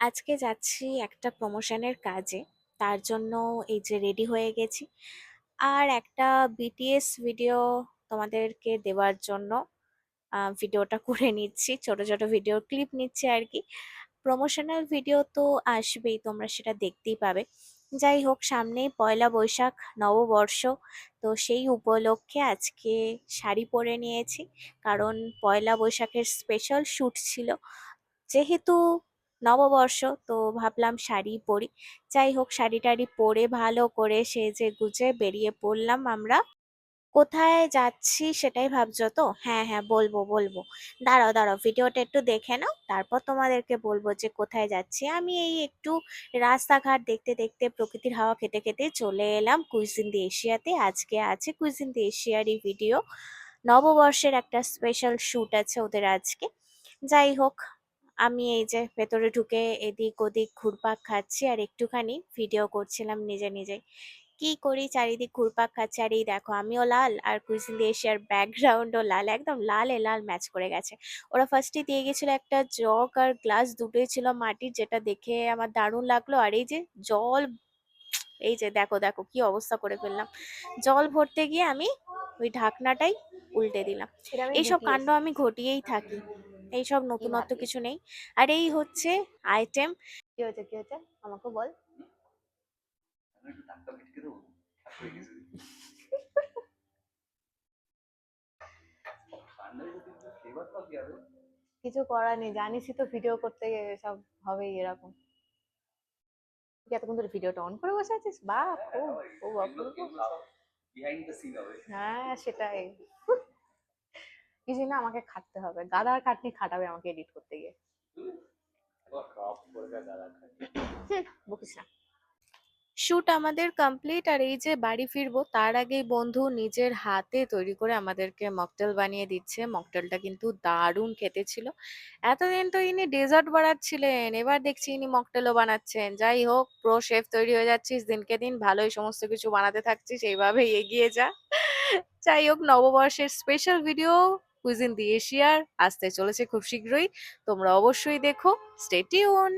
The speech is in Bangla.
আজকে যাচ্ছি একটা প্রমোশনের কাজে। তার জন্য এই যে রেডি হয়ে গেছি। আর একটা বিটিএস ভিডিও তোমাদেরকে দেওয়ার জন্য ভিডিওটা করে নিচ্ছি। ছোট, ছোট ভিডিও ক্লিপ নিচ্ছি আরকি। প্রমোশনাল ভিডিও তো আসবেই, তোমরা সেটা দেখতেই পাবে। যাই হোক, সামনেই পয়লা বৈশাখ, নববর্ষ। তো সেই উপলক্ষে আজকে শাড়ি পরে নিয়েছি। কারণ পয়লা বৈশাখের স্পেশাল শ্যুট ছিল। যেহেতু নববর্ষ, তো ভাবলাম শাড়ি পরি। যাই হোক, শাড়ি-টাড়ি পরে ভালো করে সেজে গুজে বেরিয়ে পড়লাম আমরা। কোথায় যাচ্ছি সেটাই ভাবছো তো? হ্যাঁ হ্যাঁ, বলবো বলবো। দাঁড়াও দাঁড়াও, ভিডিওটা একটু দেখে নাও, তারপর তোমাদেরকে বলবো যে কোথায় যাচ্ছি। আমি এই একটু রাস্তাঘাট দেখতে দেখতে প্রকৃতির হাওয়া খেতে খেতে চলে এলাম কুইজিন দি এশিয়াতে। আজকে আছে কুইজিন দি এশিয়ারই ভিডিও। নববর্ষের একটা স্পেশাল শ্যুট আছে ওদের আজকে। যাই হোক, আমি এই যে ভেতরে ঢুকে এদিক ওদিক ঘুরপাক খাচ্ছি আর একটুখানি ভিডিও করছিলাম নিজে নিজে। কি করি, চারিদিক ঘুরপাক খাচ্ছে। আর এই দেখো, আমিও লাল আর কুইজিন দিয়ে এশিয়ার ব্যাকগ্রাউন্ডও লাল, একদম লালে লাল ম্যাচ করে গেছে। ওরা ফার্স্টে দিয়ে গেছিল একটা জগ আর গ্লাস, দুটোই ছিল মাটির, যেটা দেখে আমার দারুণ লাগলো। আর এই যে জল, এই যে দেখো দেখো কি অবস্থা করে ফেললাম। জল ভরতে গিয়ে আমি ওই ঢাকনাটাই উল্টে দিলাম। এটা আমি এইসব বিটিএস। কাণ্ড আমি ঘটিয়েই থাকি। এইসব কি নতুনত্ব ভাবিস? কিছু নেই। আর এই হচ্ছে আইটেম। কি হয়েছে, কি হয়েছে, আমাকে বল। কিছু করার নেই, জানিসই তো ভিডিও করতে গিয়ে সব হবেই এরকম। তুই এতক্ষণ ধরে ভিডিওটা অন করে বসে আছিস, বাহ খুব খুব অপূর্ব। হ্যাঁ সেটাই। কিছু না, আমাকে খাটতে হবে, গাদার খাটনি খাটাবে আমাকে এডিট করতে গিয়ে। বকিস না। শুট আমাদের কমপ্লিট, আর এই যে বাড়ি ফিরবো তার আগেই বন্ধু নিজের হাতে তৈরি করে আমাদেরকে মকটেল বানিয়ে দিচ্ছে। মকটেলটা কিন্তু দারুণ খেতে ছিল। এতদিন তো ইনি ডেজার্ট বানাচ্ছিলেন, এবার দেখছি ইনি মকটেলও বানাচ্ছেন। যাই হোক, প্রো শেফ তৈরি হয়ে যাচ্ছিস দিনকে দিন, ভালোই সমস্ত কিছু বানাতে থাকছিস, এইভাবেই এগিয়ে যা। যাই হোক, নববর্ষের স্পেশাল ভিডিও কুইজিন দি এশিয়ার আসতে চলেছে খুব শীঘ্রই। তোমরা অবশ্যই দেখো। Stay tune.